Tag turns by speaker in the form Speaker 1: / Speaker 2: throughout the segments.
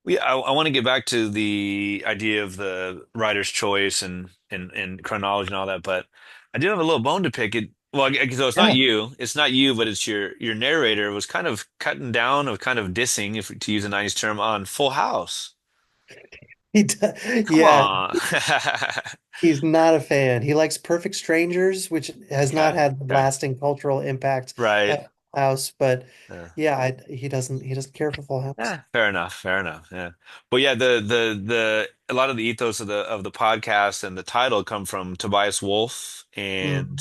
Speaker 1: I want to get back to the idea of the writer's choice and chronology and all that, but I do have a little bone to pick. So
Speaker 2: Yeah.
Speaker 1: it's not you, but it's your narrator was kind of cutting down, of kind of dissing, if to use a 90s term, on Full House. Come
Speaker 2: Yeah,
Speaker 1: on.
Speaker 2: he's not a fan. He likes Perfect Strangers, which has not
Speaker 1: Okay.
Speaker 2: had the
Speaker 1: Okay.
Speaker 2: lasting cultural impact
Speaker 1: Right.
Speaker 2: of Full House, but
Speaker 1: Yeah.
Speaker 2: yeah, he doesn't care for Full House.
Speaker 1: Yeah, fair enough. Fair enough. Yeah. But yeah, the a lot of the ethos of the podcast and the title come from Tobias Wolff and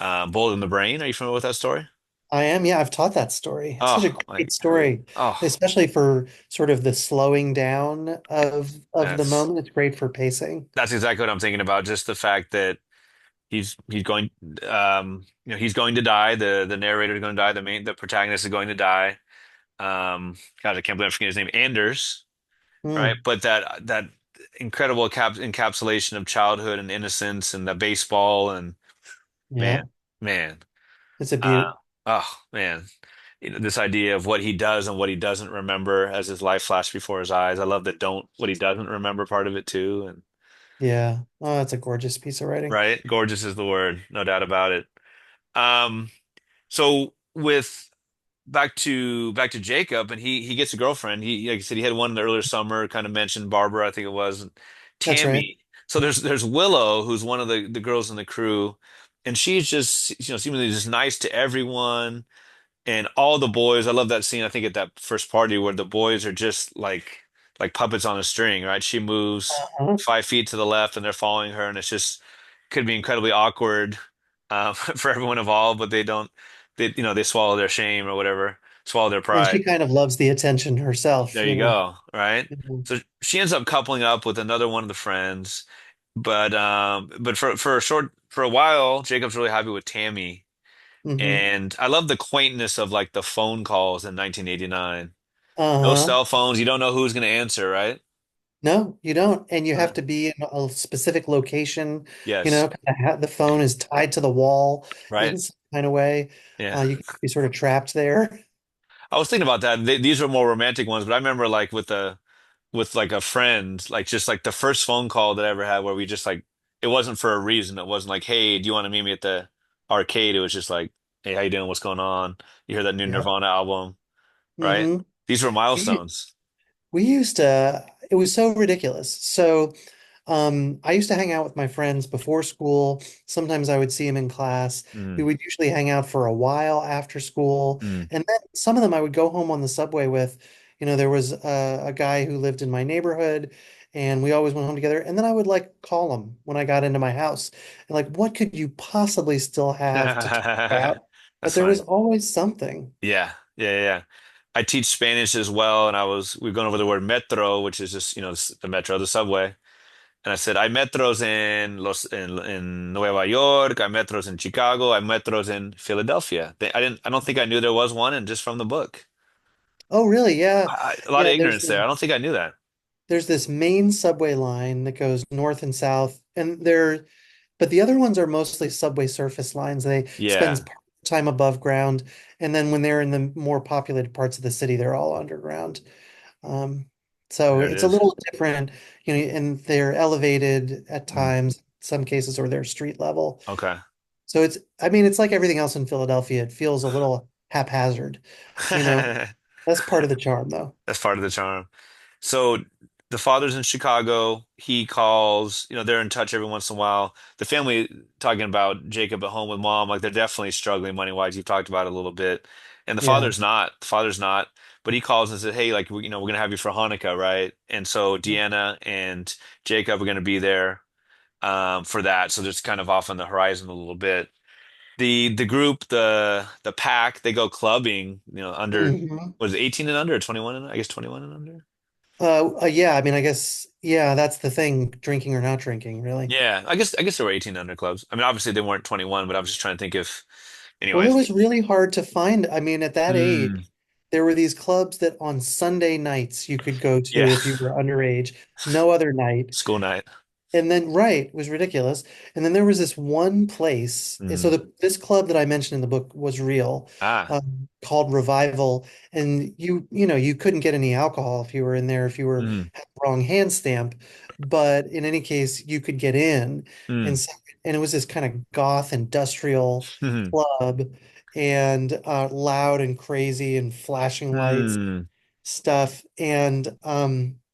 Speaker 2: Mm.
Speaker 1: Bold in the Brain. Are you familiar with that story?
Speaker 2: I am, yeah, I've taught that story. It's such a
Speaker 1: Oh,
Speaker 2: great story,
Speaker 1: oh,
Speaker 2: especially for sort of the slowing down of the
Speaker 1: that's
Speaker 2: moment. It's great for pacing.
Speaker 1: that's exactly what I'm thinking about. Just the fact that he's going, he's going to die. The narrator is going to die. The protagonist is going to die. God, I can't believe I'm forgetting his name. Anders, right?
Speaker 2: Mm.
Speaker 1: But that incredible encapsulation of childhood and innocence and the baseball and man,
Speaker 2: Yeah,
Speaker 1: man,
Speaker 2: it's a
Speaker 1: uh,
Speaker 2: beaut.
Speaker 1: oh man. This idea of what he does and what he doesn't remember as his life flashed before his eyes. I love that don't what he doesn't remember part of it too. And
Speaker 2: Yeah. Oh, it's a gorgeous piece of writing.
Speaker 1: right, gorgeous is the word, no doubt about it. Um, so with back to Jacob, and he gets a girlfriend. He like I said, he had one in the earlier summer. Kind of mentioned Barbara, I think it was, and
Speaker 2: That's right.
Speaker 1: Tammy. So there's Willow, who's one of the girls in the crew, and she's just seemingly just nice to everyone. And all the boys, I love that scene. I think at that first party where the boys are just like puppets on a string, right? She moves
Speaker 2: Uh-huh.
Speaker 1: 5 feet to the left, and they're following her, and it's just could be incredibly awkward for everyone involved, but they don't. They swallow their shame or whatever, swallow their
Speaker 2: And
Speaker 1: pride.
Speaker 2: she kind of loves the attention herself,
Speaker 1: There
Speaker 2: you
Speaker 1: you
Speaker 2: know.
Speaker 1: go, right?
Speaker 2: Mhm.
Speaker 1: So she ends up coupling up with another one of the friends, but for a while, Jacob's really happy with Tammy.
Speaker 2: Mhm.
Speaker 1: And I love the quaintness of like the phone calls in 1989. No
Speaker 2: Uh-huh.
Speaker 1: cell phones. You don't know who's going to answer, right?
Speaker 2: No, you don't. And you have
Speaker 1: Right.
Speaker 2: to be in a specific location,
Speaker 1: Yes.
Speaker 2: kind of the phone is tied to the wall
Speaker 1: Right.
Speaker 2: in some kind of way.
Speaker 1: Yeah.
Speaker 2: You can be sort of trapped there.
Speaker 1: I was thinking about that. These were more romantic ones, but I remember like with like a friend, like just like the first phone call that I ever had where we just like it wasn't for a reason. It wasn't like, hey, do you want to meet me at the arcade? It was just like, hey, how you doing? What's going on? You hear that new
Speaker 2: Yeah.
Speaker 1: Nirvana album, right?
Speaker 2: Hmm.
Speaker 1: These were
Speaker 2: We
Speaker 1: milestones.
Speaker 2: we used to, it was so ridiculous. So I used to hang out with my friends before school. Sometimes I would see them in class. We
Speaker 1: Mm,
Speaker 2: would usually hang out for a while after school.
Speaker 1: mm.
Speaker 2: And then some of them I would go home on the subway with. There was a guy who lived in my neighborhood, and we always went home together. And then I would like call him when I got into my house. And like, what could you possibly still have to talk about? But
Speaker 1: That's
Speaker 2: there was
Speaker 1: funny.
Speaker 2: always something.
Speaker 1: Yeah, yeah, yeah. Yeah. I teach Spanish as well, and we've gone over the word metro, which is just, the metro, the subway. And I said, hay metros in Nueva York, hay metros in Chicago, hay metros in Philadelphia. I don't think I knew there was one, and just from the book.
Speaker 2: Oh, really? Yeah.
Speaker 1: A lot of
Speaker 2: Yeah, there's
Speaker 1: ignorance there. I don't think I knew that.
Speaker 2: there's this main subway line that goes north and south, and but the other ones are mostly subway surface lines. They spend
Speaker 1: Yeah,
Speaker 2: part of the time above ground, and then when they're in the more populated parts of the city, they're all underground. Um, so
Speaker 1: there it
Speaker 2: it's a
Speaker 1: is.
Speaker 2: little different, and they're elevated at
Speaker 1: Mm,
Speaker 2: times, some cases, or they're street level.
Speaker 1: okay.
Speaker 2: So I mean, it's like everything else in Philadelphia. It feels a little haphazard, you know. That's part of the charm, though.
Speaker 1: That's part of the charm. So the father's in Chicago. He calls, they're in touch every once in a while. The family talking about Jacob at home with mom, like they're definitely struggling money wise. You've talked about it a little bit. And the
Speaker 2: Yeah.
Speaker 1: father's not. The father's not. But he calls and says, hey, like, we're gonna have you for Hanukkah, right? And so Deanna and Jacob are gonna be there for that. So just kind of off on the horizon a little bit. The group, the pack, they go clubbing, under
Speaker 2: Mhm.
Speaker 1: was it 18 and under or 21 and I guess 21 and under?
Speaker 2: Yeah, I mean, I guess, yeah, that's the thing, drinking or not drinking, really.
Speaker 1: Yeah, I guess there were 18 under clubs. I mean, obviously they weren't 21, but I was just trying to think if,
Speaker 2: Well, it
Speaker 1: anyways.
Speaker 2: was really hard to find. I mean, at that age,
Speaker 1: Hmm.
Speaker 2: there were these clubs that on Sunday nights you could go to
Speaker 1: Yeah,
Speaker 2: if you were underage, no other night.
Speaker 1: school night.
Speaker 2: And then, right, it was ridiculous. And then there was this one place. And so
Speaker 1: Mm.
Speaker 2: this club that I mentioned in the book was real,
Speaker 1: Ah.
Speaker 2: called Revival. And you couldn't get any alcohol if you were in there, if you were
Speaker 1: Mm.
Speaker 2: had the wrong hand stamp. But in any case, you could get in. And
Speaker 1: Mm.
Speaker 2: so, and it was this kind of goth industrial
Speaker 1: Mm.
Speaker 2: club, and loud and crazy and flashing lights
Speaker 1: Mm.
Speaker 2: stuff. And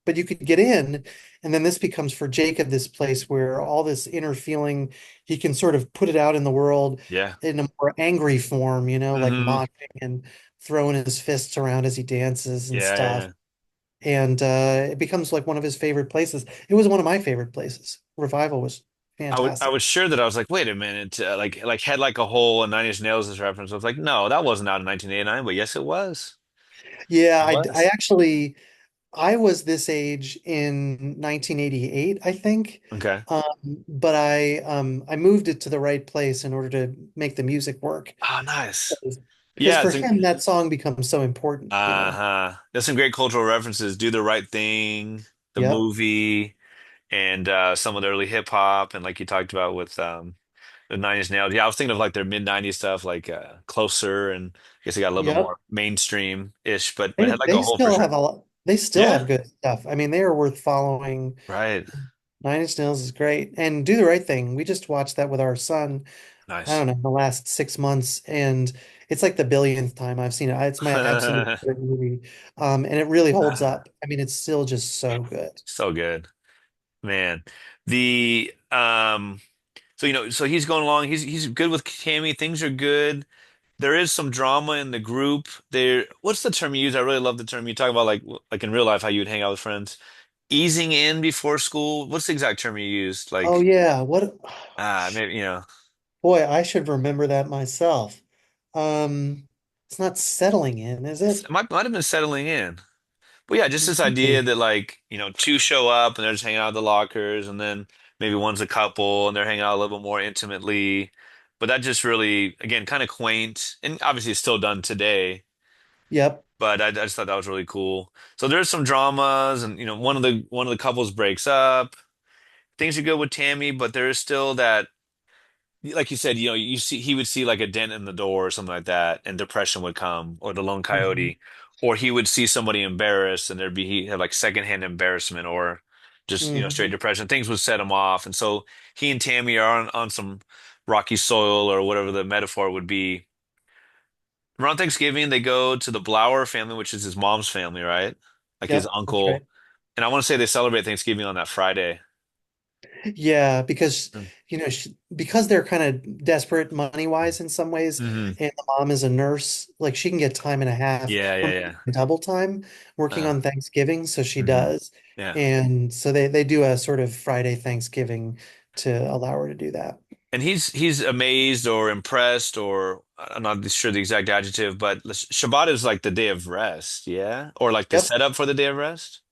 Speaker 2: but you could get in, and then this becomes for Jacob this place where all this inner feeling, he can sort of put it out in the world
Speaker 1: Yeah.
Speaker 2: in a more angry form, like
Speaker 1: Hmm.
Speaker 2: mocking and throwing his fists around as he dances and
Speaker 1: Yeah,
Speaker 2: stuff.
Speaker 1: yeah.
Speaker 2: And it becomes like one of his favorite places. It was one of my favorite places. Revival was
Speaker 1: I
Speaker 2: fantastic.
Speaker 1: was sure that I was like, wait a minute, like had like a whole Nine Inch Nails reference. I was like, no, that wasn't out in 1989, but yes, it was.
Speaker 2: Yeah,
Speaker 1: It
Speaker 2: I
Speaker 1: was.
Speaker 2: actually I was this age in 1988, I think.
Speaker 1: Okay.
Speaker 2: But I moved it to the right place in order to make the music work.
Speaker 1: Oh, nice.
Speaker 2: Because
Speaker 1: Yeah,
Speaker 2: for
Speaker 1: it's a
Speaker 2: him, that song becomes so important.
Speaker 1: uh-huh. There's some great cultural references. Do the Right Thing, the
Speaker 2: Yep,
Speaker 1: movie, and some of the early hip hop, and like you talked about with the Nine Inch Nails. Yeah, I was thinking of like their mid '90s stuff, like Closer, and I guess they got a little bit
Speaker 2: yep.
Speaker 1: more mainstream-ish, but
Speaker 2: They
Speaker 1: it had like a
Speaker 2: they
Speaker 1: hole for
Speaker 2: still
Speaker 1: sure.
Speaker 2: have a lot. They still
Speaker 1: Yeah,
Speaker 2: have good stuff. I mean, they are worth following.
Speaker 1: right.
Speaker 2: Nine Inch Nails is great, and Do the Right Thing. We just watched that with our son. I
Speaker 1: Nice.
Speaker 2: don't know, the last 6 months, and it's like the billionth time I've seen it. It's my absolute favorite movie, and it really holds
Speaker 1: Ah,
Speaker 2: up. I mean, it's still just so good.
Speaker 1: so good, man. The so so he's going along. He's good with Cammy. Things are good. There is some drama in the group. There, what's the term you use? I really love the term you talk about, like in real life, how you would hang out with friends. Easing in before school. What's the exact term you used?
Speaker 2: Oh
Speaker 1: Like,
Speaker 2: yeah, what?
Speaker 1: maybe
Speaker 2: Boy, I should remember that myself. It's not settling in, is
Speaker 1: it
Speaker 2: it?
Speaker 1: might have been settling in. But yeah, just
Speaker 2: It
Speaker 1: this
Speaker 2: could
Speaker 1: idea
Speaker 2: be.
Speaker 1: that like, two show up and they're just hanging out at the lockers and then maybe one's a couple and they're hanging out a little bit more intimately. But that just really, again, kind of quaint and obviously it's still done today.
Speaker 2: Yep,
Speaker 1: But I just thought that was really cool. So there's some dramas and one of the couples breaks up. Things are good with Tammy, but there is still that like you said, you see he would see like a dent in the door or something like that, and depression would come, or the lone
Speaker 2: hmm,
Speaker 1: coyote, or he would see somebody embarrassed, and he had like secondhand embarrassment, or just straight
Speaker 2: hmm.
Speaker 1: depression. Things would set him off, and so he and Tammy are on some rocky soil or whatever the metaphor would be. Around Thanksgiving, they go to the Blower family, which is his mom's family, right? Like his
Speaker 2: Yep, that's right.
Speaker 1: uncle, and I want to say they celebrate Thanksgiving on that Friday.
Speaker 2: Yeah, because
Speaker 1: Mm.
Speaker 2: because they're kind of desperate money wise in some ways,
Speaker 1: Hmm.
Speaker 2: and the mom is a nurse, like she can get time and a half
Speaker 1: Yeah,
Speaker 2: or
Speaker 1: yeah,
Speaker 2: maybe
Speaker 1: yeah.
Speaker 2: double time working
Speaker 1: Uh,
Speaker 2: on Thanksgiving, so she
Speaker 1: hmm.
Speaker 2: does.
Speaker 1: Yeah.
Speaker 2: And so they do a sort of Friday Thanksgiving to allow her to do that.
Speaker 1: And he's amazed or impressed or I'm not sure the exact adjective, but Shabbat is like the day of rest, yeah? Or like the
Speaker 2: Yep.
Speaker 1: setup for the day of rest?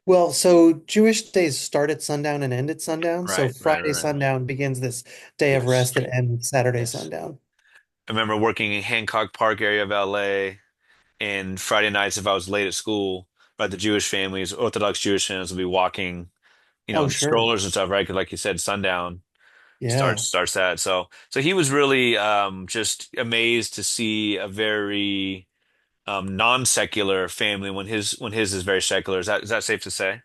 Speaker 2: Well, so Jewish days start at sundown and end at sundown. So
Speaker 1: Right, right,
Speaker 2: Friday
Speaker 1: right.
Speaker 2: sundown begins this day of
Speaker 1: Yes.
Speaker 2: rest that ends Saturday
Speaker 1: Yes.
Speaker 2: sundown.
Speaker 1: I remember working in Hancock Park area of LA and Friday nights if I was late at school, right, the Jewish families, Orthodox Jewish families would be walking,
Speaker 2: Oh,
Speaker 1: the
Speaker 2: sure.
Speaker 1: strollers and stuff, right? 'Cause like you said, sundown starts
Speaker 2: Yeah.
Speaker 1: starts that. So he was really just amazed to see a very non-secular family when his is very secular. Is that safe to say?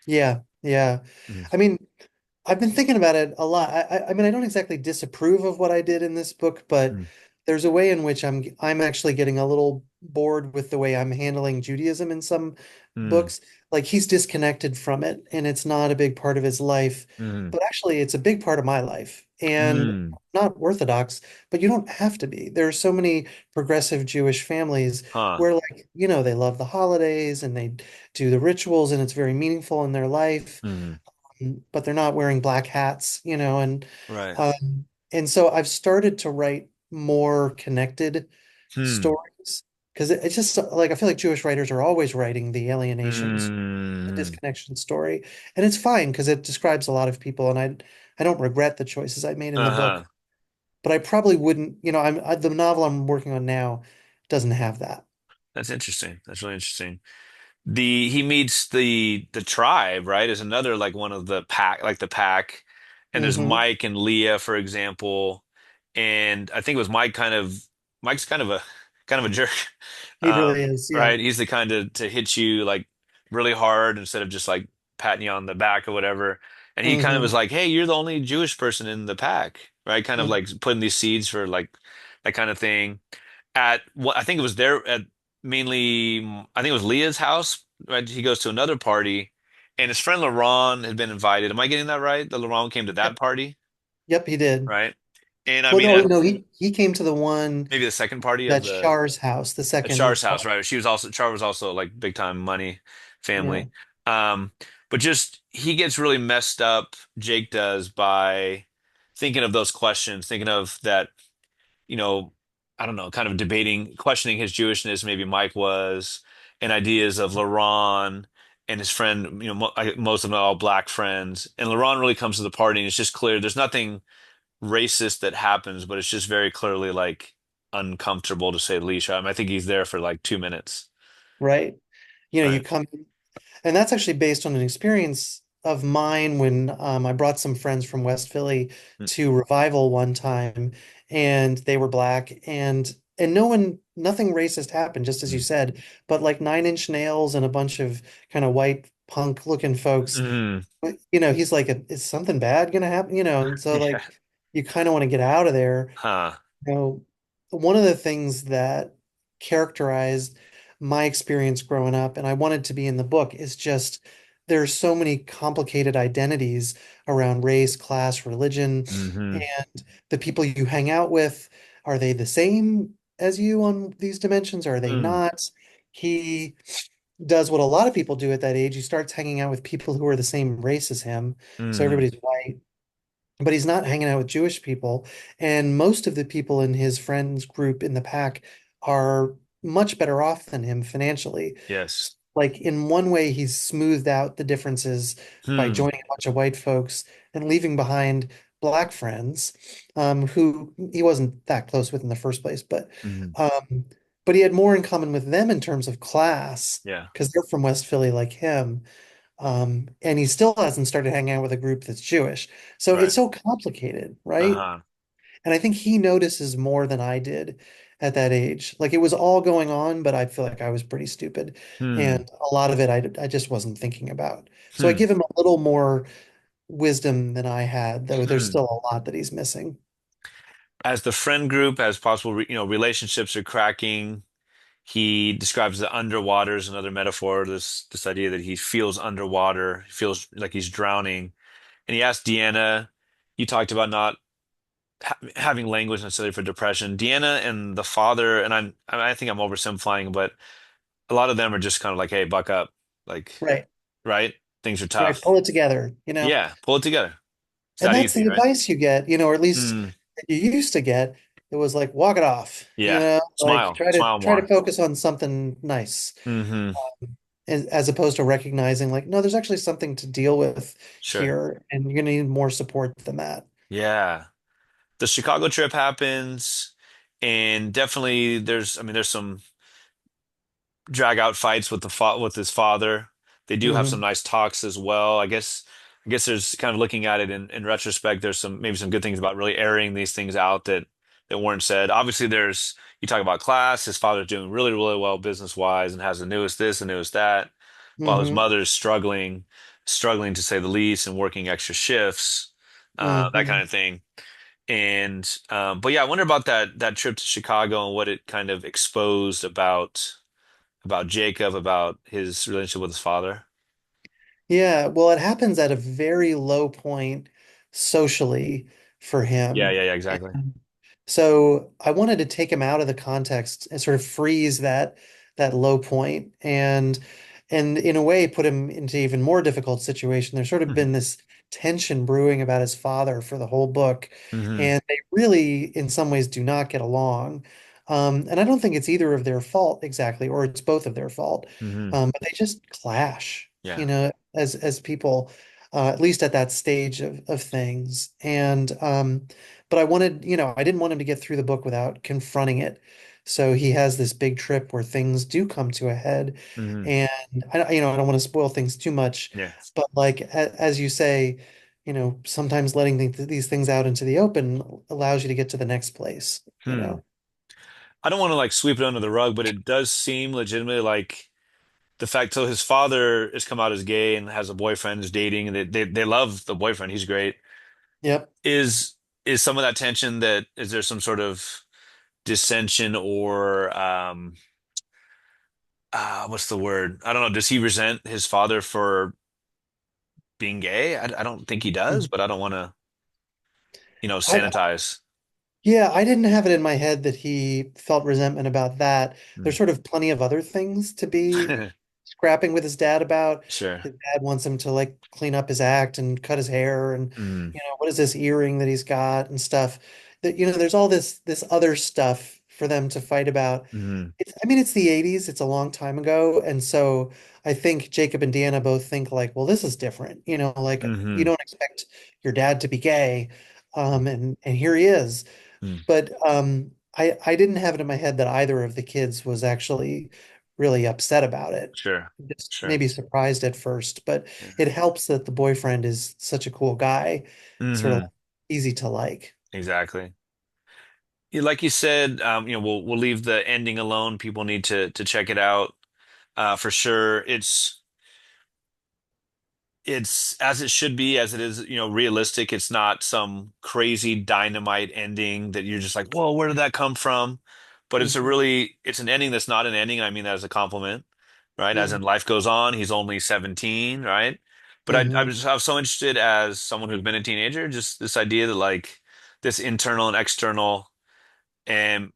Speaker 2: Yeah. Yeah.
Speaker 1: Mhm.
Speaker 2: I mean, I've been thinking about it a lot. I mean, I don't exactly disapprove of what I did in this book, but
Speaker 1: Mm.
Speaker 2: there's a way in which I'm actually getting a little bored with the way I'm handling Judaism in some
Speaker 1: Mm.
Speaker 2: books. Like he's disconnected from it, and it's not a big part of his life.
Speaker 1: Mm.
Speaker 2: But actually, it's a big part of my life, and
Speaker 1: Mm.
Speaker 2: not Orthodox, but you don't have to be. There are so many progressive Jewish families
Speaker 1: Huh.
Speaker 2: where, like, they love the holidays and they do the rituals, and it's very meaningful in their life,
Speaker 1: Mm.
Speaker 2: but they're not wearing black hats,
Speaker 1: Right.
Speaker 2: and so I've started to write more connected
Speaker 1: Hmm.
Speaker 2: stories because it's just like I feel like Jewish writers are always writing the alienations, the
Speaker 1: Mm.
Speaker 2: disconnection story, and it's fine because it describes a lot of people, and I don't regret the choices I made in the book,
Speaker 1: Uh-huh.
Speaker 2: but I probably wouldn't, the novel I'm working on now doesn't have that.
Speaker 1: That's interesting. That's really interesting. he meets the tribe, right? Is another like one of the pack, like the pack. And there's
Speaker 2: Hmm.
Speaker 1: Mike and Leah, for example. And I think it was Mike's kind of a jerk.
Speaker 2: He really is. Yeah.
Speaker 1: Right? He's the kind to hit you like really hard instead of just like patting you on the back or whatever. And he kind of was
Speaker 2: Hmm.
Speaker 1: like, "Hey, you're the only Jewish person in the pack," right? Kind of
Speaker 2: Hmm.
Speaker 1: like putting these seeds for like that kind of thing. At what I think it was there at mainly, I think it was Leah's house, right? He goes to another party, and his friend LaRon had been invited. Am I getting that right? That LaRon came to that
Speaker 2: Yep.
Speaker 1: party,
Speaker 2: Yep, he did.
Speaker 1: right? And I
Speaker 2: Well,
Speaker 1: mean,
Speaker 2: no, no, he came to the one
Speaker 1: maybe the second party of
Speaker 2: at
Speaker 1: the
Speaker 2: Char's house, the
Speaker 1: at
Speaker 2: second
Speaker 1: Char's house,
Speaker 2: party.
Speaker 1: right? Char was also like big time money
Speaker 2: Yeah.
Speaker 1: family. Um, but just he gets really messed up, Jake does, by thinking of those questions, thinking of that, you know, I don't know, kind of debating, questioning his Jewishness, maybe Mike was, and ideas of LaRon and his friend, most of them are all black friends. And LaRon really comes to the party, and it's just clear there's nothing racist that happens, but it's just very clearly like uncomfortable to say the least. I think he's there for like 2 minutes.
Speaker 2: Right. You know, you
Speaker 1: Right.
Speaker 2: come, and that's actually based on an experience of mine when I brought some friends from West Philly
Speaker 1: Mm,
Speaker 2: to Revival one time, and they were black, and no one, nothing racist happened, just as you
Speaker 1: mm,
Speaker 2: said, but like Nine Inch Nails and a bunch of kind of white punk looking folks,
Speaker 1: mm,
Speaker 2: he's like, is something bad gonna happen? And so
Speaker 1: yeah.
Speaker 2: like, you kind of want to get out of there.
Speaker 1: Huh.
Speaker 2: You know, one of the things that characterized my experience growing up, and I wanted to be in the book, is just there's so many complicated identities around race, class, religion,
Speaker 1: Hmm.
Speaker 2: and the people you hang out with, are they the same as you on these dimensions? Or are they
Speaker 1: Mm,
Speaker 2: not? He does what a lot of people do at that age. He starts hanging out with people who are the same race as him. So
Speaker 1: mm,
Speaker 2: everybody's white, but he's not hanging out with Jewish people. And most of the people in his friends group in the pack are much better off than him financially.
Speaker 1: yes.
Speaker 2: Like in one way, he's smoothed out the differences by
Speaker 1: Hmm.
Speaker 2: joining a bunch of white folks and leaving behind black friends, who he wasn't that close with in the first place,
Speaker 1: Hmm.
Speaker 2: um, but he had more in common with them in terms of class
Speaker 1: Yeah.
Speaker 2: because they're from West Philly like him. And he still hasn't started hanging out with a group that's Jewish. So it's
Speaker 1: Right.
Speaker 2: so complicated, right?
Speaker 1: Uh-huh.
Speaker 2: And I think he notices more than I did at that age. Like it was all going on, but I feel like I was pretty stupid.
Speaker 1: Hmm.
Speaker 2: And a lot of it I just wasn't thinking about. So I
Speaker 1: Hmm.
Speaker 2: give him a little more wisdom than I had, though there's
Speaker 1: Hmm.
Speaker 2: still a lot that he's missing.
Speaker 1: As the friend group, as possible, relationships are cracking. He describes the underwater as another metaphor. This idea that he feels underwater, he feels like he's drowning. And he asked Deanna. You talked about not having language necessarily for depression. Deanna and the father, and I think I'm oversimplifying, but a lot of them are just kind of like, "Hey, buck up," like,
Speaker 2: Right.
Speaker 1: right? Things are
Speaker 2: Right.
Speaker 1: tough.
Speaker 2: Pull it together.
Speaker 1: Yeah, pull it together. It's
Speaker 2: And
Speaker 1: that
Speaker 2: that's
Speaker 1: easy,
Speaker 2: the
Speaker 1: right?
Speaker 2: advice you get, or at least
Speaker 1: Mm,
Speaker 2: you used to get. It was like walk it off,
Speaker 1: yeah.
Speaker 2: like
Speaker 1: Smile, smile
Speaker 2: try to
Speaker 1: more.
Speaker 2: focus on something nice,
Speaker 1: Hmm.
Speaker 2: as opposed to recognizing like, no, there's actually something to deal with
Speaker 1: Sure.
Speaker 2: here, and you're gonna need more support than that.
Speaker 1: Yeah. The Chicago trip happens, and definitely there's some drag out fights with with his father. They do have some
Speaker 2: Hmm.
Speaker 1: nice talks as well. I guess there's kind of looking at it in retrospect, there's maybe some good things about really airing these things out that weren't said. Obviously, there's you talk about class. His father's doing really, really well business wise and has the newest this, the newest that, while his
Speaker 2: Hmm.
Speaker 1: mother's struggling to say the least and working extra shifts, that kind
Speaker 2: Hmm.
Speaker 1: of thing. And but yeah, I wonder about that trip to Chicago and what it kind of exposed about Jacob, about his relationship with his father.
Speaker 2: Yeah, well, it happens at a very low point socially for
Speaker 1: Yeah,
Speaker 2: him.
Speaker 1: yeah, yeah, exactly.
Speaker 2: So I wanted to take him out of the context and sort of freeze that low point, and in a way put him into even more difficult situation. There's sort of
Speaker 1: Hmm.
Speaker 2: been this tension brewing about his father for the whole book,
Speaker 1: Hmm.
Speaker 2: and they really in some ways do not get along. And I don't think it's either of their fault exactly, or it's both of their fault.
Speaker 1: Hmm.
Speaker 2: But they just clash,
Speaker 1: Yeah.
Speaker 2: as people, at least at that stage of things. And but I wanted, I didn't want him to get through the book without confronting it. So he has this big trip where things do come to a head.
Speaker 1: Hmm.
Speaker 2: And I don't want to spoil things too much,
Speaker 1: Yeah.
Speaker 2: but like as you say, sometimes letting these things out into the open allows you to get to the next place, you
Speaker 1: Hmm.
Speaker 2: know?
Speaker 1: I don't want to like sweep it under the rug, but it does seem legitimately like the fact so his father has come out as gay and has a boyfriend, is dating, and they love the boyfriend. He's great.
Speaker 2: Yep.
Speaker 1: Is is some of that tension that is there some sort of dissension or what's the word? I don't know. Does he resent his father for being gay? I don't think he does, but I don't want to,
Speaker 2: I,
Speaker 1: sanitize.
Speaker 2: Yeah, I didn't have it in my head that he felt resentment about that.
Speaker 1: Hmm.
Speaker 2: There's sort of plenty of other things to be scrapping with his dad about.
Speaker 1: Sure.
Speaker 2: His dad wants him to like clean up his act and cut his hair and
Speaker 1: Hmm.
Speaker 2: what is this earring that he's got and stuff. That there's all this other stuff for them to fight about.
Speaker 1: Hmm.
Speaker 2: I mean, it's the 80s, it's a long time ago, and so I think Jacob and Deanna both think like, well, this is different. Like you
Speaker 1: Hmm.
Speaker 2: don't expect your dad to be gay. And here he is.
Speaker 1: Hmm.
Speaker 2: But I didn't have it in my head that either of the kids was actually really upset about it.
Speaker 1: Sure.
Speaker 2: Just
Speaker 1: Sure.
Speaker 2: maybe surprised at first, but
Speaker 1: Yeah.
Speaker 2: it helps that the boyfriend is such a cool guy, sort of
Speaker 1: Hmm.
Speaker 2: easy to like.
Speaker 1: Exactly. Yeah, like you said, we'll leave the ending alone. People need to check it out. For sure. It's as it should be, as it is, realistic. It's not some crazy dynamite ending that you're just like, whoa, where did that come from? But
Speaker 2: Hmm.
Speaker 1: it's an ending that's not an ending. And I mean that as a compliment, right? As in
Speaker 2: Hmm.
Speaker 1: life goes on. He's only 17, right? But
Speaker 2: Hmm.
Speaker 1: I was so interested as someone who's been a teenager, just this idea that like this internal and external, and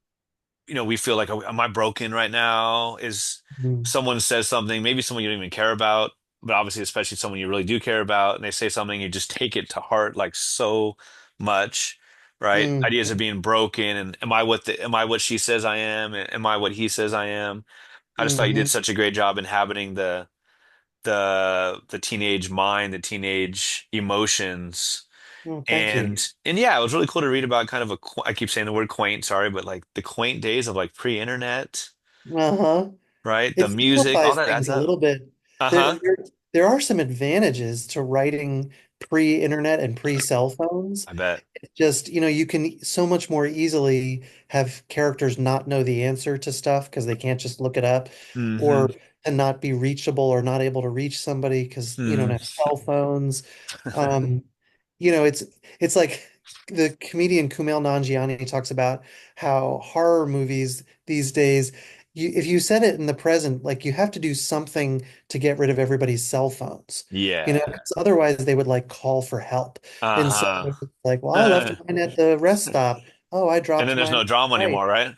Speaker 1: we feel like, am I broken right now? Is
Speaker 2: Hmm.
Speaker 1: someone says something, maybe someone you don't even care about, but obviously, especially someone you really do care about, and they say something, you just take it to heart like so much, right? Ideas of
Speaker 2: Hmm.
Speaker 1: being broken, and am I what she says I am? Am I what he says I am? I just thought you did
Speaker 2: Hmm.
Speaker 1: such a great job inhabiting the teenage mind, the teenage emotions.
Speaker 2: Oh, thank you.
Speaker 1: And yeah, it was really cool to read about kind of I keep saying the word quaint, sorry, but like the quaint days of like pre-internet,
Speaker 2: Uh-huh.
Speaker 1: right? The
Speaker 2: It
Speaker 1: music, all
Speaker 2: simplifies
Speaker 1: that adds
Speaker 2: things a
Speaker 1: up.
Speaker 2: little bit. There,
Speaker 1: Uh-huh.
Speaker 2: there, there are some advantages to writing pre-internet and pre-cell phones.
Speaker 1: I bet.
Speaker 2: It's just, you can so much more easily have characters not know the answer to stuff because they can't just look it up,
Speaker 1: Hmm.
Speaker 2: or and not be reachable or not able to reach somebody because you don't
Speaker 1: Hmm.
Speaker 2: have cell phones. Um, it's like the comedian Kumail Nanjiani talks about how horror movies these days, if you set it in the present, like you have to do something to get rid of everybody's cell phones,
Speaker 1: Yeah.
Speaker 2: 'cause otherwise they would like call for help. And so
Speaker 1: Uh-huh.
Speaker 2: it's like, well, I left mine at the rest stop. Oh, I
Speaker 1: And then
Speaker 2: dropped
Speaker 1: there's
Speaker 2: mine
Speaker 1: no
Speaker 2: at the
Speaker 1: drama
Speaker 2: light.
Speaker 1: anymore, right?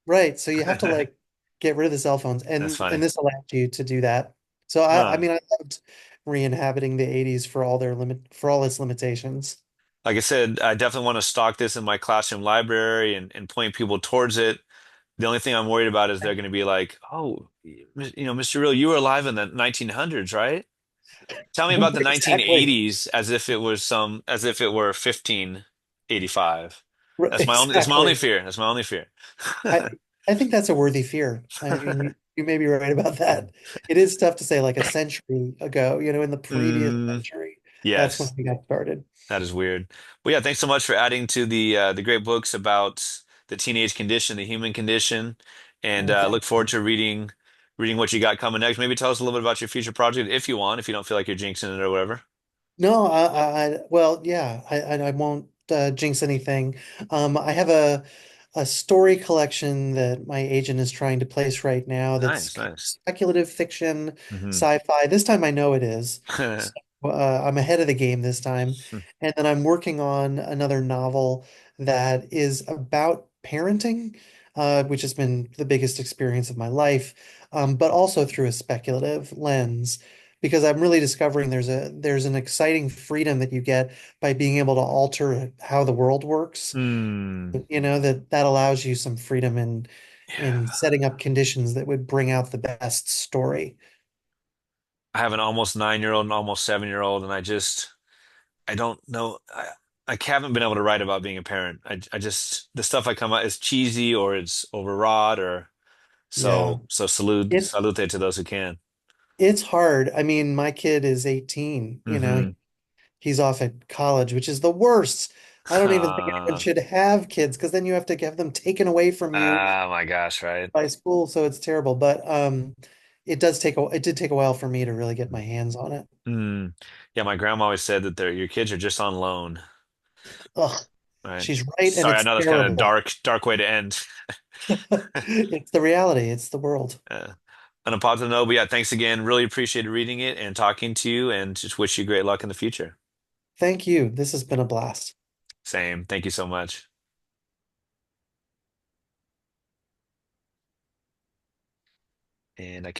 Speaker 2: Right. So you have to like get rid of the cell phones,
Speaker 1: That's
Speaker 2: and
Speaker 1: funny.
Speaker 2: this allowed you to do that. So I
Speaker 1: Huh.
Speaker 2: mean, I loved re-inhabiting the 80s for all its limitations.
Speaker 1: Like I said, I definitely want to stock this in my classroom library and point people towards it. The only thing I'm worried about is they're going to be like, oh, Mr. Real, you were alive in the 1900s, right? Tell me about the
Speaker 2: Exactly.
Speaker 1: 1980s as if it were 1585. That's my only
Speaker 2: Exactly.
Speaker 1: fear. That's my only fear.
Speaker 2: I I think that's a worthy fear. I mean, you may be right about that. It is tough to say like a century ago, in the previous
Speaker 1: Mm,
Speaker 2: century. That's when
Speaker 1: yes,
Speaker 2: we got started.
Speaker 1: that is weird. But yeah, thanks so much for adding to the great books about the teenage condition, the human condition, and
Speaker 2: Oh, thank
Speaker 1: look forward
Speaker 2: you.
Speaker 1: to reading what you got coming next. Maybe tell us a little bit about your future project if you want, if you don't feel like you're jinxing it or whatever.
Speaker 2: No, well, yeah, I won't jinx anything. I have a story collection that my agent is trying to place right now that's
Speaker 1: Nice,
Speaker 2: kind of
Speaker 1: nice.
Speaker 2: speculative fiction,
Speaker 1: Hmm.
Speaker 2: sci-fi. This time I know it is. So I'm ahead of the game this time. And then I'm working on another novel that is about parenting, which has been the biggest experience of my life, but also through a speculative lens because I'm really discovering there's an exciting freedom that you get by being able to alter how the world works.
Speaker 1: Hmm.
Speaker 2: That allows you some freedom in
Speaker 1: Yeah.
Speaker 2: setting up conditions that would bring out the best story.
Speaker 1: I have an almost 9-year-old and almost 7-year-old, and I don't know. I haven't been able to write about being a parent. I just the stuff I come out is cheesy or it's overwrought or
Speaker 2: Yeah.
Speaker 1: so
Speaker 2: It's
Speaker 1: salute to those who can.
Speaker 2: it's hard. I mean, my kid is 18,
Speaker 1: Hmm.
Speaker 2: he's off at college, which is the worst. I don't even think anyone
Speaker 1: Uh,
Speaker 2: should have kids because then you have to have them taken away from you
Speaker 1: oh my gosh, right?
Speaker 2: by school, so it's terrible. But it did take a while for me to really get my hands on it.
Speaker 1: Mm. Yeah, my grandma always said that your kids are just on loan,
Speaker 2: Ugh,
Speaker 1: right?
Speaker 2: she's right, and
Speaker 1: Sorry, I
Speaker 2: it's
Speaker 1: know that's kind of
Speaker 2: terrible.
Speaker 1: dark way to end.
Speaker 2: It's the reality, it's the world.
Speaker 1: On a positive note, but yeah, thanks again. Really appreciated reading it and talking to you, and just wish you great luck in the future.
Speaker 2: Thank you. This has been a blast.
Speaker 1: Same. Thank you so much. And I